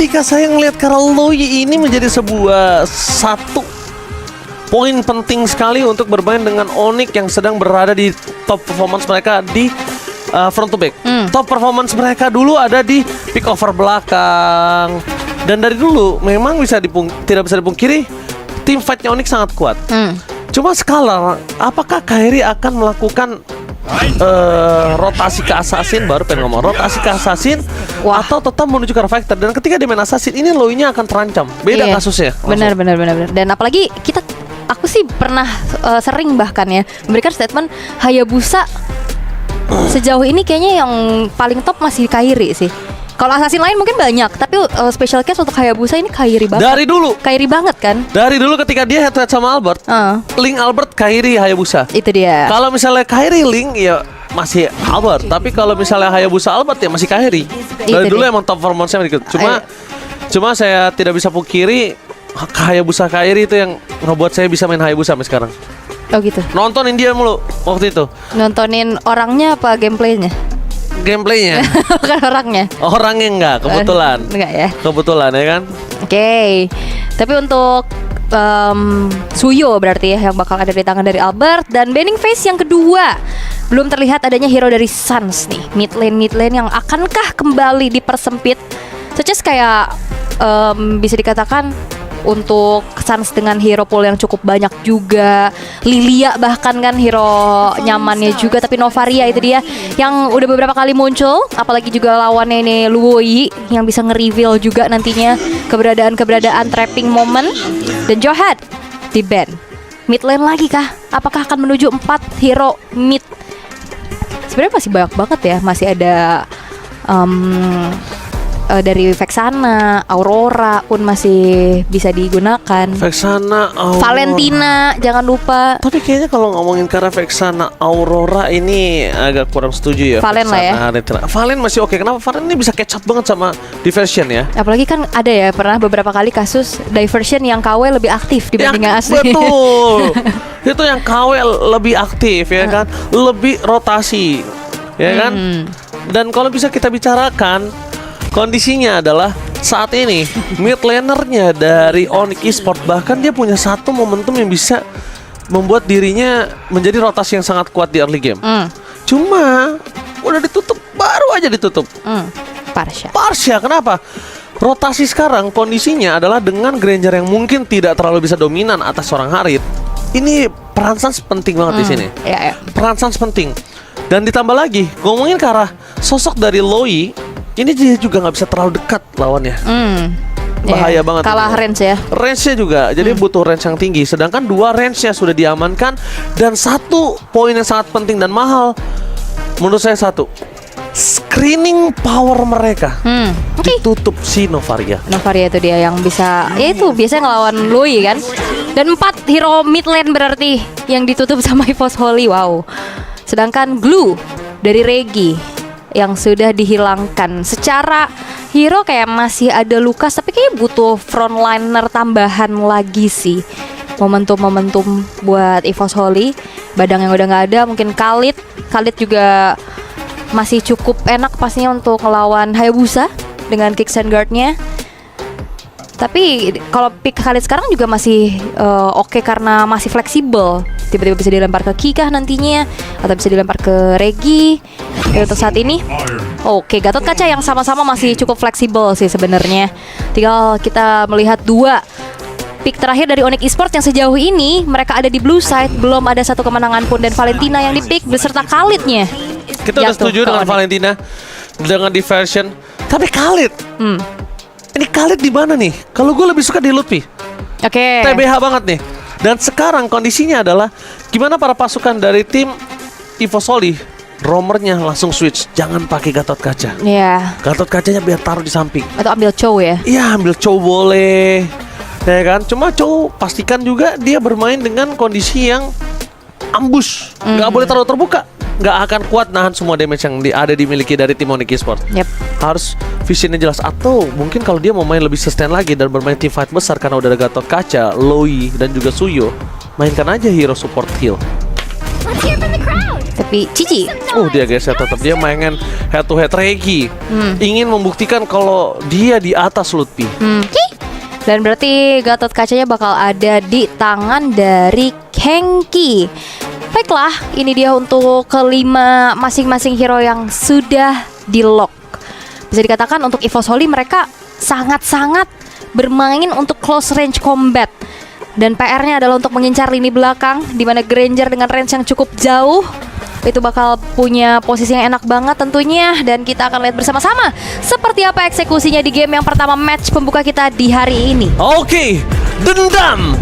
ketika saya ngelihat Karoloi ini menjadi sebuah satu poin penting sekali untuk bermain dengan Onyx yang sedang berada di top performance mereka di front to back. Top performance mereka dulu ada di pick over belakang. Dan dari dulu memang tidak bisa dipungkiri tim fightnya Onyx sangat kuat. Cuma sekarang apakah Kairi akan melakukan rotasi ke Assassin, baru pengen ngomong rotasi ke Assassin, atau tetap menuju ke Fighter? Dan ketika dia main Assassin ini Loi-nya akan terancam. Beda kasusnya. Benar. Dan apalagi aku sih pernah sering bahkan ya memberikan statement Hayabusa sejauh ini kayaknya yang paling top masih Kairi sih. Kalau assassin lain mungkin banyak, tapi special case untuk Hayabusa ini Kairi banget. Dari dulu. Kairi banget kan? Dari dulu ketika dia head to head sama Albert, Link Albert, Kairi, Hayabusa. Itu dia. Kalau misalnya Kairi Link ya masih Albert, tapi kalau misalnya Hayabusa Albert ya masih Kairi. Dari dulu emang top performance-nya begitu. Cuma saya tidak bisa pungkiri Hayabusa Kairi itu yang ngebuat saya bisa main Hayabusa sampai sekarang. Oh gitu. Nontonin dia mulu waktu itu. Nontonin orangnya apa gameplaynya? Gameplaynya. Bukan orangnya. Orangnya enggak, kebetulan. Enggak ya. Kebetulan ya kan. Oke. Tapi untuk Suyo berarti ya yang bakal ada di tangan dari Albert. Dan banning phase yang kedua, belum terlihat adanya hero dari Suns nih. Mid lane yang akankah kembali dipersempit? Such as kayak bisa dikatakan untuk Suns dengan hero pool yang cukup banyak juga. Lilia bahkan kan hero nyamannya juga. Tapi Novaria itu dia yang udah beberapa kali muncul. Apalagi juga lawannya ini Luoi yang bisa nge-reveal juga nantinya keberadaan trapping moment. Dan Johad di ban. Mid lane lagi kah? Apakah akan menuju 4 hero mid? Sebenarnya masih banyak banget ya. Masih ada dari Vexana, Aurora pun masih bisa digunakan. Vexana, Aurora, Valentina jangan lupa. Tapi kayaknya kalau ngomongin karena Vexana, Aurora ini agak kurang setuju ya. Valen lah ya. Valen masih oke. Kenapa Valen ini bisa catch up banget sama Diversion ya? Apalagi kan ada ya pernah beberapa kali kasus Diversion yang KW lebih aktif dibanding yang asli. Betul. Itu yang KW lebih aktif ya kan, lebih rotasi ya kan. Dan kalau bisa kita bicarakan, kondisinya adalah saat ini mid lanernya dari Onyx Esports bahkan dia punya satu momentum yang bisa membuat dirinya menjadi rotasi yang sangat kuat di early game. Cuma udah ditutup, baru aja ditutup. Parsha, kenapa? Rotasi sekarang kondisinya adalah dengan Granger yang mungkin tidak terlalu bisa dominan atas seorang Harit. Ini peran Sans penting banget di sini. Peran Sans penting. Dan ditambah lagi ngomongin ke arah sosok dari Loi, ini dia juga nggak bisa terlalu dekat lawannya. Bahaya banget. Kalah range ya. Range-nya juga, jadi butuh range yang tinggi. Sedangkan 2 range-nya sudah diamankan. Dan satu poin yang sangat penting dan mahal, menurut saya screening power mereka ditutup si Novaria. Novaria itu dia yang bisa, ya itu biasanya ngelawan Loi kan. Dan 4 hero mid lane berarti yang ditutup sama EVOS Holy. Wow. Sedangkan Glue dari Regi yang sudah dihilangkan. Secara hero kayak masih ada Lukas, tapi kayak butuh frontliner tambahan lagi sih. Momentum buat EVOS Holy. Badang yang udah nggak ada, mungkin Khalid juga masih cukup enak pastinya untuk melawan Hayabusa dengan kicks and guard-nya. Tapi kalau pick Khalid sekarang juga masih oke karena masih fleksibel. Tiba-tiba bisa dilempar ke Kikah nantinya, atau bisa dilempar ke Regi. Untuk saat ini oke, Gatot Kaca yang sama-sama masih cukup fleksibel sih sebenarnya. Tinggal kita melihat 2 pick terakhir dari Onyx Esports yang sejauh ini mereka ada di blue side. Belum ada satu kemenangan pun. Dan Valentina yang di-pick beserta Khalidnya. Kita udah setuju dengan Valentina, dengan Diversion. Tapi Khalid, ini Khalid di mana nih? Kalau gue lebih suka di Lutfi. TBH banget nih. Dan sekarang kondisinya adalah gimana para pasukan dari tim EVOS Holy, roamernya langsung switch, jangan pakai Gatot Kaca. Gatot Kacanya biar taruh di samping. Atau ambil Chow ya? Iya, ambil Chow boleh. Ya kan? Cuma Chow pastikan juga dia bermain dengan kondisi yang ambush. Nggak boleh terlalu terbuka. Nggak akan kuat nahan semua damage yang ada dimiliki dari tim Onyx Esports. Harus visionnya jelas. Atau mungkin kalau dia mau main lebih sustain lagi dan bermain team fight besar karena udah ada Gatot Kaca, Loi, dan juga Suyo, mainkan aja hero support heal. Tapi tapi Cici. Dia geser tetap, dia mainin head to head Regi. Ingin membuktikan kalau dia di atas Lutfi. Dan berarti Gatot Kacanya bakal ada di tangan dari Hengki. Baiklah, ini dia untuk kelima masing-masing hero yang sudah di lock. Bisa dikatakan untuk EVOS Holy mereka sangat-sangat bermain untuk close range combat. Dan PR-nya adalah untuk mengincar lini belakang, di mana Granger dengan range yang cukup jauh itu bakal punya posisi yang enak banget tentunya. Dan kita akan lihat bersama-sama seperti apa eksekusinya di game yang pertama match pembuka kita di hari ini. Oke, dendam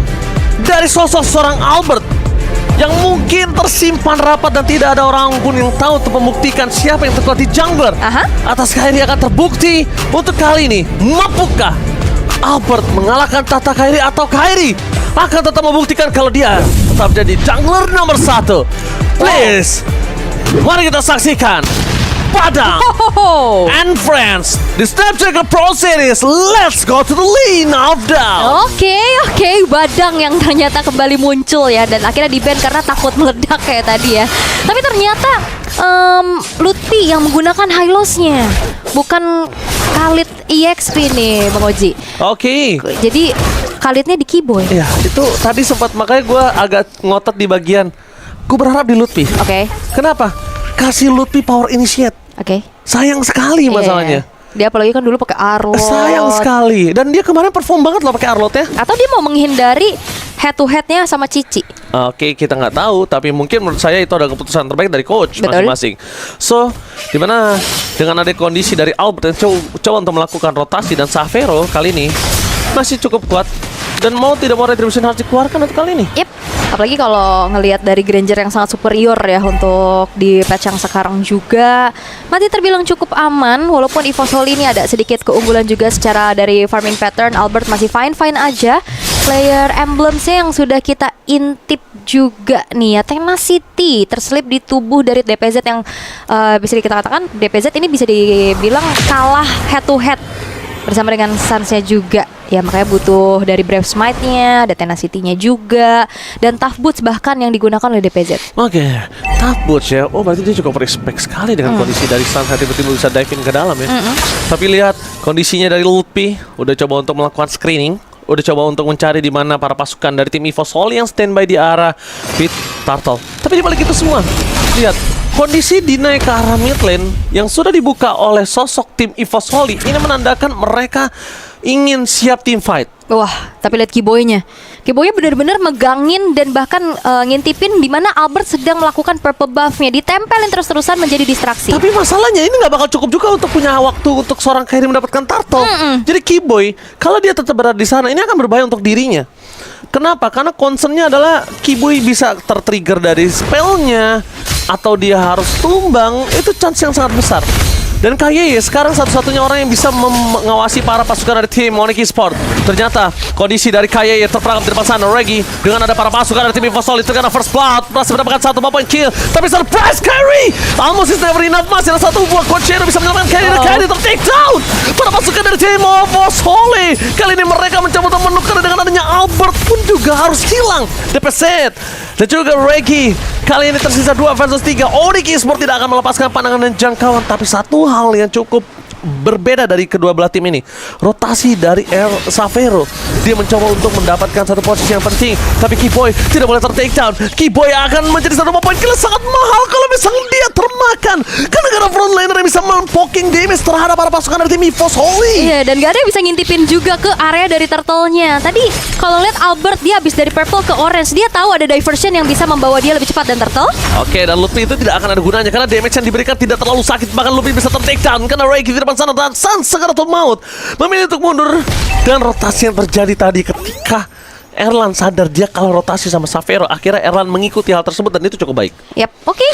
dari sosok seorang Albert yang mungkin tersimpan rapat dan tidak ada orang pun yang tahu untuk membuktikan siapa yang terkuat di jungler. Atas Kairi akan terbukti untuk kali ini. Mampukah Albert mengalahkan Tata Kairi atau Kairi akan tetap membuktikan kalau dia tetap jadi jungler nomor 1? Please, mari kita saksikan Padang and Friends di Snapdragon Pro Series. Let's go to the lane of down. Oke, Badang yang ternyata kembali muncul ya, dan akhirnya di-ban karena takut meledak kayak tadi ya. Tapi ternyata Lutfi yang menggunakan high loss-nya, bukan Khalid EXP nih Bang Oji. Oke. Jadi Khalidnya di Keyboy. Ya, itu tadi sempat, makanya gue agak ngotot di bagian. Gue berharap di Lutfi. Oke. Kenapa? Kasih Lutfi power initiate. Oke. Sayang sekali masalahnya. Dia apalagi kan dulu pakai Arlot. Sayang sekali. Dan dia kemarin perform banget loh pakai Arlot ya. Atau dia mau menghindari head to headnya sama Cici. Oke, kita nggak tahu, tapi mungkin menurut saya itu adalah keputusan terbaik dari coach Betul. masing-masing. So, dimana dengan ada kondisi dari Albert yang coba untuk melakukan rotasi, dan Savero kali ini masih cukup kuat, dan mau tidak mau retribution harus dikeluarkan untuk kali ini. Yep. Apalagi kalau ngelihat dari Granger yang sangat superior ya untuk di patch yang sekarang juga masih terbilang cukup aman. Walaupun EVOS Holy ini ada sedikit keunggulan juga secara dari farming pattern, Albert masih fine-fine aja. Player emblemsnya yang sudah kita intip juga nih ya, Tenacity terselip di tubuh dari DPZ yang bisa kita katakan DPZ ini bisa dibilang kalah head to head bersama dengan Suns-nya juga. Ya makanya butuh dari Brave Smite-nya, ada Tenacity-nya juga, dan Tough Boots bahkan yang digunakan oleh DPZ. Oke, Tough Boots ya. Berarti dia cukup respect sekali dengan kondisi dari Suns, tiba-tiba bisa dive in ke dalam ya. Tapi lihat kondisinya dari Lutfi, udah coba untuk melakukan screening, udah coba untuk mencari di mana para pasukan dari tim EVOS Holy yang standby di arah Pit Turtle. Tapi di balik itu semua, lihat kondisi dinaik ke arah mid lane yang sudah dibuka oleh sosok tim EVOS Holy. Ini menandakan mereka ingin siap team fight. Wah, tapi lihat Keyboy-nya. Keyboy-nya benar-benar megangin dan bahkan ngintipin di mana Albert sedang melakukan purple buff-nya, ditempelin terus-terusan menjadi distraksi. Tapi masalahnya ini nggak bakal cukup juga untuk punya waktu untuk seorang Kairi mendapatkan turtle. Jadi Keyboy, kalau dia tetap berada di sana, ini akan berbahaya untuk dirinya. Kenapa? Karena concernnya adalah Keyboy bisa tertrigger dari spellnya, atau dia harus tumbang. Itu chance yang sangat besar. Dan KYY sekarang satu-satunya orang yang bisa mengawasi para pasukan dari tim Onyx Esports. Ternyata kondisi dari KYY terperangkap di depan sana. Regi dengan ada para pasukan dari tim EVOS Holy terkena first blood, berhasil mendapatkan satu point kill. Tapi surprise Kairi, almost is never enough. Masih ada satu buah Coachero bisa menyelamatkan Kairi, dan Kairi ter-take down. Para pasukan dari tim EVOS Holy kali ini mereka mencoba untuk menukar, dengan adanya Albert pun juga harus hilang. DPZ dan juga Regi kali ini tersisa 2 versus 3. Onyx Esports tidak akan melepaskan pandangan dan jangkauan. Tapi satu hal yang cukup berbeda dari kedua belah tim ini, rotasi dari Savero. Dia mencoba untuk mendapatkan satu posisi yang penting, tapi Keyboy tidak boleh ter-take down. Keyboy akan menjadi satu poin kill sangat mahal kalau misalnya dia termakan, karena gara frontliner yang bisa poking damage terhadap para pasukan dari tim EVOS Holy. Iya, dan gak ada yang bisa ngintipin juga ke area dari turtle-nya. Tadi kalau lihat Albert, dia habis dari purple ke orange, dia tahu ada diversion yang bisa membawa dia lebih cepat dan turtle. Oke, dan Lutfi itu tidak akan ada gunanya karena damage yang diberikan tidak terlalu sakit. Bahkan Lutfi bisa ter-take down karena Regi di depan sana, dan Sans Sekaratul Maut memilih untuk mundur. Dan rotasi yang terjadi tadi ketika Erlan sadar dia kalau rotasi sama Savero, akhirnya Erlan mengikuti hal tersebut dan itu cukup baik. Yap, oke.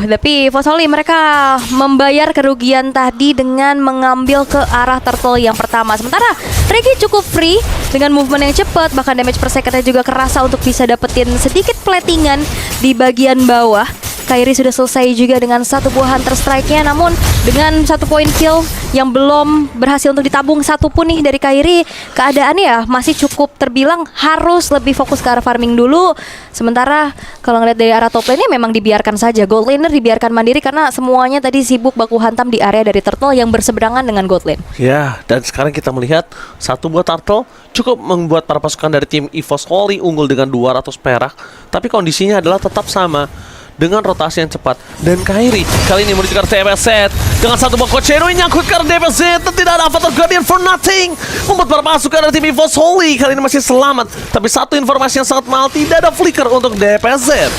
Tapi EVOS Holy mereka membayar kerugian tadi dengan mengambil ke arah turtle yang pertama. Sementara Regi cukup free dengan movement yang cepat, bahkan damage per second-nya juga kerasa untuk bisa dapetin sedikit platingan di bagian bawah. Kairi sudah selesai juga dengan satu buah Hunter Strike-nya. Namun dengan 1 point kill yang belum berhasil untuk ditabung satu pun nih dari Kairi, keadaannya ya masih cukup terbilang harus lebih fokus ke arah farming dulu. Sementara kalau ngeliat dari arah top lane-nya memang dibiarkan saja. Gold laner dibiarkan mandiri karena semuanya tadi sibuk baku hantam di area dari turtle yang berseberangan dengan gold lane. Ya, dan sekarang kita melihat satu buah turtle cukup membuat para pasukan dari tim EVOS Holy unggul dengan 200 perak. Tapi kondisinya adalah tetap sama dengan rotasi yang cepat. Dan Kairi kali ini menuju ke DPZ dengan satu buah Cochero yang nyangkut ke DPZ dan tidak ada Avatar Guardian for nothing, membuat para pasukan dari tim EVOS Holy kali ini masih selamat. Tapi satu informasi yang sangat mahal, tidak ada flicker untuk DPZ.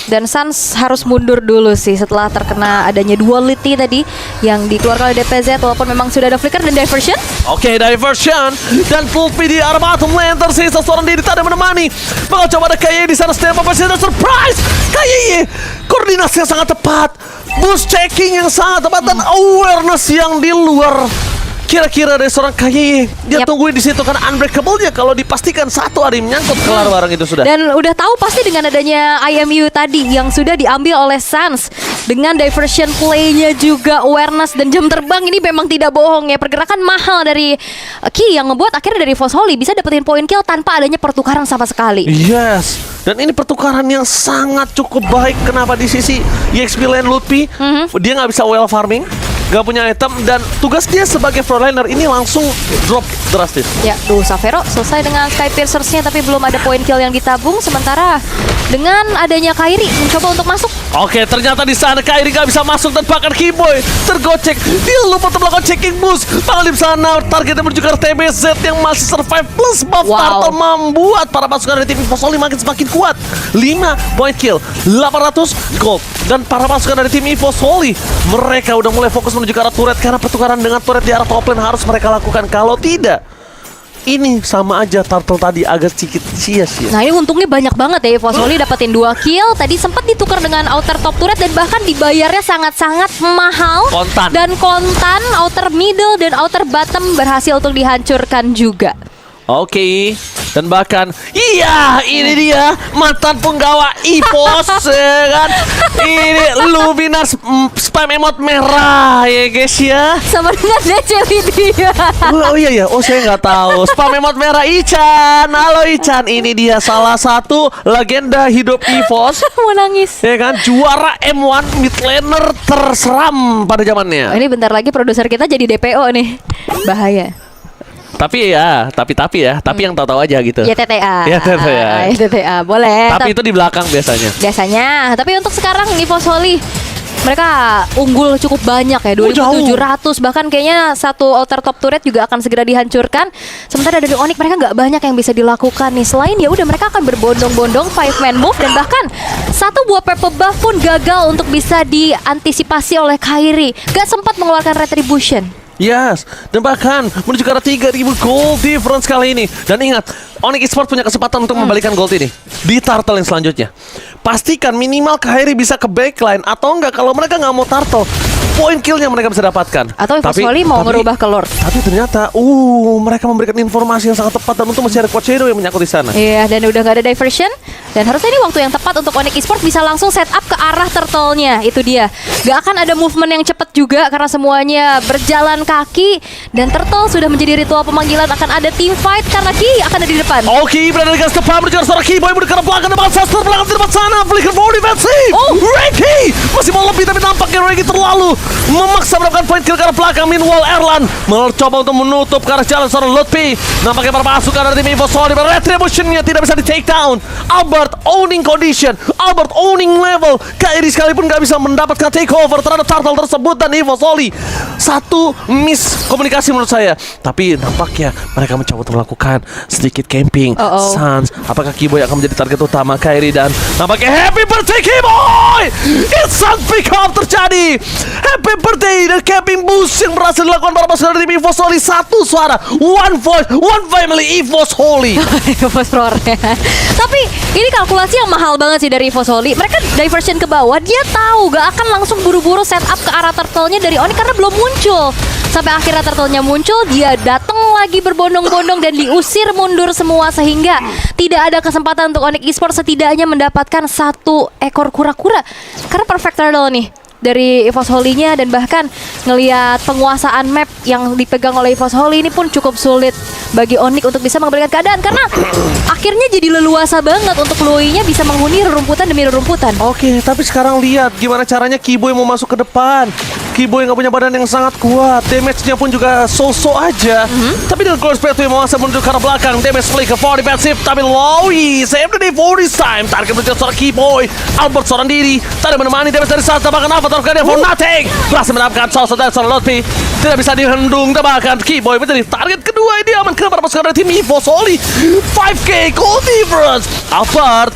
Dan Sans harus mundur dulu sih setelah terkena adanya duality tadi yang dikeluarkan oleh DPZ, walaupun memang sudah ada flicker dan diversion. Oke, diversion dan full PD di arah bottom lane, tersisa seorang diri tak ada menemani. Bakal coba ada KY di sana, step up, ada surprise. KY koordinasi yang sangat tepat, boost checking yang sangat tepat, dan awareness yang di luar kira-kira dari seorang KY. Dia tungguin di situ karena unbreakable-nya kalau dipastikan satu hari menyangkut kelar barang itu sudah. Dan udah tahu pasti dengan adanya IMU tadi yang sudah diambil oleh Sans, dengan diversion play-nya juga awareness dan jam terbang, ini memang tidak bohong ya. Pergerakan mahal dari Ki yang ngebuat akhirnya dari EVOS Holy bisa dapetin point kill tanpa adanya pertukaran sama sekali. Yes, dan ini pertukaran yang sangat cukup baik. Kenapa di sisi EXP lane Lutfi, dia nggak bisa well farming, gak punya item, dan tugas dia sebagai frontliner ini langsung drop drastis. Ya, Savero selesai dengan Sky Piercers-nya tapi belum ada point kill yang ditabung. Sementara dengan adanya Kairi mencoba untuk masuk. Oke, ternyata di sana Kairi gak bisa masuk dan bahkan Keyboy tergocek. Dia lupa untuk melakukan checking boost. Padahal di sana targetnya menuju ke TBZ yang masih survive plus buff turtle membuat para pasukan dari tim EVOS Holy makin semakin kuat. 5 point kill, 800 gold, dan para pasukan dari tim EVOS Holy mereka udah mulai fokus menuju ke arah turret karena pertukaran dengan turret di arah top lane harus mereka lakukan. Kalau tidak, ini sama aja turtle tadi agak sedikit sia-sia. Nah, ini untungnya banyak banget ya EVOS Holy dapetin 2 kill. Tadi sempat ditukar dengan outer top turret dan bahkan dibayarnya sangat-sangat mahal. Kontan. Dan kontan, outer middle dan outer bottom berhasil untuk dihancurkan juga. Oke, dan bahkan iya, ini dia mantan penggawa EVOS ya kan. Ini Luminar spam emot merah ya guys ya. Sama dengan Neceli dia. Oh iya, oh saya nggak tahu. Spam emot merah Ichan. Halo Ichan, ini dia salah satu legenda hidup EVOS. Mau nangis. Ya kan, juara M1 mid laner terseram pada zamannya. Ini bentar lagi produser kita jadi DPO nih. Bahaya. Tapi yang tahu-tahu aja gitu. Ya TTA. Ya TTA. Ya TTA, boleh. Tapi itu di belakang biasanya. Biasanya. Tapi untuk sekarang EVOS Holy mereka unggul cukup banyak ya, 2.700. Bahkan kayaknya satu outer top turret juga akan segera dihancurkan. Sementara dari Onyx mereka nggak banyak yang bisa dilakukan nih. Selain ya udah mereka akan berbondong-bondong 5-man move, dan bahkan satu buah purple buff pun gagal untuk bisa diantisipasi oleh Kairi. Gak sempat mengeluarkan retribution. Yes, dan bahkan menuju ke arah 3.000 gold difference kali ini. Dan ingat, Onyx Esports punya kesempatan untuk membalikan gold ini di turtle yang selanjutnya. Pastikan minimal Kairi bisa ke backline, atau enggak kalau mereka nggak mau turtle, point kill yang mereka bisa dapatkan. Atau EVOS Holy mau merubah ke Lord. Tapi ternyata mereka memberikan informasi yang sangat tepat, dan untuk masih ada Cochero yang menyangkut di sana. Iya, dan udah gak ada diversion. Dan harusnya ini waktu yang tepat untuk Onyx Esports bisa langsung set up ke arah turtle-nya. Itu dia. Gak akan ada movement yang cepat juga karena semuanya berjalan kaki. Dan turtle sudah menjadi ritual pemanggilan. Akan ada team fight karena Ki akan ada di depan. Oke, berada di gas depan menuju ke arah Keyboy, menuju ke arah belakang depan, Sester belakang di depan sana. Flicker for defensive. Reggie masih mau lebih, tapi tampaknya Reggie terlalu memaksa mendapatkan point kill ke arah belakang. Meanwhile Erlan mencoba untuk menutup ke arah jalan seorang Lutfi. Nampaknya para pasukan dari tim EVOS Holy retribution-nya tidak bisa di take down. Albert owning condition, Albert owning level. Kairi sekalipun gak bisa mendapatkan takeover terhadap turtle tersebut, dan EVOS Holy satu miskomunikasi menurut saya. Tapi nampaknya mereka mencoba untuk melakukan sedikit camping. Sans, apakah Keyboy akan menjadi target utama Kairi? Dan nampaknya happy birthday Keyboy! Instant pick up terjadi. Happy birthday dan camping boost yang berhasil dilakukan para pasukan dari tim EVOS Holy. Satu suara, one voice, one family, EVOS Holy. EVOS Roar. Tapi ini kalkulasi yang mahal banget sih dari EVOS Holy. Mereka diversion ke bawah, dia tahu gak akan langsung buru-buru setup ke arah turtle-nya dari Onyx karena belum muncul. Sampai akhirnya turtle-nya muncul, dia datang lagi berbondong-bondong dan diusir mundur semua sehingga tidak ada kesempatan untuk Onyx Esports setidaknya mendapatkan 1 ekor kura-kura. Karena perfect turtle nih dari EVOS Holy-nya, dan bahkan ngelihat penguasaan map yang dipegang oleh EVOS Holy ini pun cukup sulit bagi Onyx untuk bisa mengembalikan keadaan karena akhirnya jadi leluasa banget untuk Lui-nya bisa menghuni rerumputan demi rerumputan. Oke, tapi sekarang lihat gimana caranya Kiboy mau masuk ke depan. Kiboy nggak punya badan yang sangat kuat, damage-nya pun juga so-so aja. Tapi dengan close play mau menuju ke arah belakang, damage flick ke 40 defensive, tapi Lowy save the day for this time. Target menuju seorang Kiboy, Albert seorang diri, tadi menemani damage dari Santa, bahkan Avatar Guardian for nothing. Berhasil mendapatkan salah satu dari seorang Lotfi, tidak bisa dihendung, dan bahkan Kiboy menjadi target kedua. Ini aman ke para pasukan dari tim EVOS Holy. 5k goal difference. Albert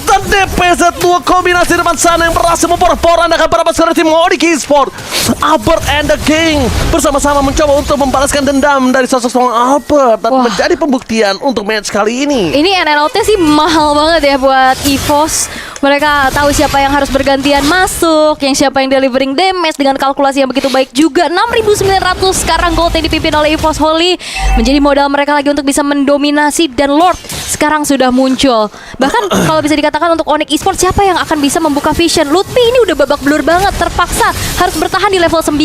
dan DPZ 2 kombinasi depan sana yang berhasil memporak-porandakan para pasukan dari tim Onyx Esports. Albert and the King bersama-sama mencoba untuk membalaskan dendam dari sosok seorang Albert dan menjadi pembuktian untuk match kali ini. Ini NLT sih mahal banget ya buat EVOS. Mereka tahu siapa yang harus bergantian masuk, yang siapa yang delivering damage dengan kalkulasi yang begitu baik juga. 6.900 sekarang gold yang dipimpin oleh EVOS Holy menjadi modal mereka lagi untuk bisa mendominasi, dan Lord sekarang sudah muncul. Bahkan kalau bisa dikatakan untuk Onyx Esports siapa yang akan bisa membuka vision? Lutfi ini udah babak belur banget, terpaksa harus bertahan di level 9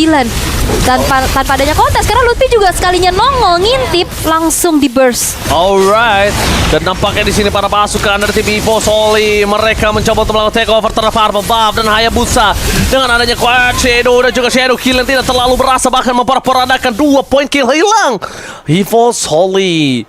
tanpa adanya kontes karena Lutfi juga sekalinya nongol ngintip langsung di burst. Alright, dan nampaknya di sini para pasukan dari tim EVOS Holy mereka mencoba untuk melakukan take over terhadap Purple Buff dan Hayabusa dengan adanya Quiet Shadow dan juga Shadow Kill yang tidak terlalu berasa, bahkan memporak-porandakan 2 point kill hilang. EVOS Holy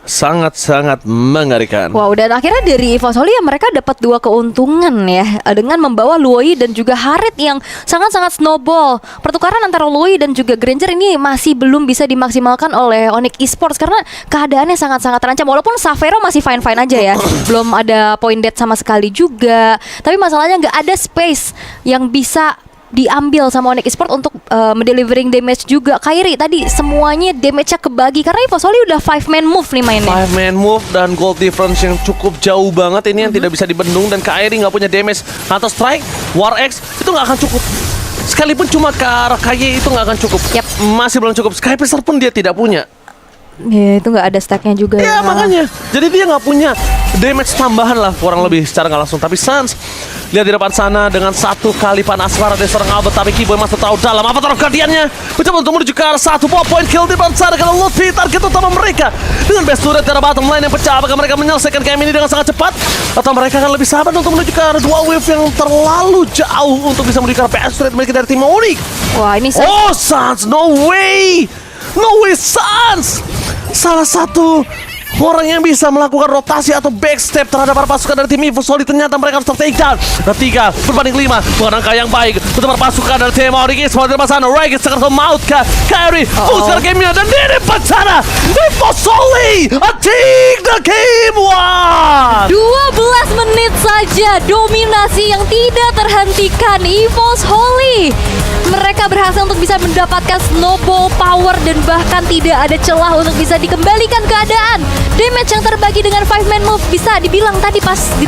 sangat-sangat mengerikan. Wow, dan akhirnya dari EVOS Holy ya mereka dapat 2 keuntungan ya dengan membawa Lui dan juga Harit yang sangat-sangat snowball. Pertukaran antara Lui dan juga Granger ini masih belum bisa dimaksimalkan oleh Onyx Esports karena keadaannya sangat-sangat terancam. Walaupun Savero masih fine-fine aja ya, belum ada point dead sama sekali juga. Tapi masalahnya nggak ada space yang bisa diambil sama Onyx Esports untuk mendelivering damage juga. Kairi tadi semuanya damage-nya kebagi karena EVOS Holy udah 5-man move nih mainnya. 5-man move dan gold difference yang cukup jauh banget ini yang tidak bisa dibendung, dan Kairi nggak punya damage atau strike, War X itu nggak akan cukup. Sekalipun cuma ke arah KY itu nggak akan cukup. Masih belum cukup. Sky Piercer pun dia tidak punya. Ya, itu nggak ada stacknya juga. Ya makanya, jadi dia nggak punya damage tambahan lah kurang lebih secara nggak langsung. Tapi Sans lihat di depan sana dengan 1 kali panas suara dari seorang Albert, tapi Kiboy masih tahu dalam Avatar Guardian-nya mencoba untuk menuju ke arah 1 point kill di depan sana. Kalau Lutfi target utama mereka dengan best turret dari bottom line yang pecah, apakah mereka menyelesaikan game ini dengan sangat cepat atau mereka akan lebih sabar untuk menuju ke arah 2 wave yang terlalu jauh untuk bisa menuju ke arah best turret mereka dari tim Onyx. Wah, ini Sans, no way Sans, salah satu orang yang bisa melakukan rotasi atau backstep terhadap para pasukan dari tim EVOS Holy, ternyata mereka harus ter-takedown. Dan 3 berbanding 5 bukan angka yang baik untuk para pasukan dari tim Onyx Esports. Di sana Regis sekarang ke maut ke Kairi, full game-nya, dan di depan sana EVOS Holy take the game. 12 menit saja dominasi yang tidak terhentikan EVOS Holy. Mereka berhasil untuk bisa mendapatkan snowball power dan bahkan tidak ada celah untuk bisa dikembalikan keadaan. Damage yang terbagi dengan 5-man move bisa dibilang tadi pas di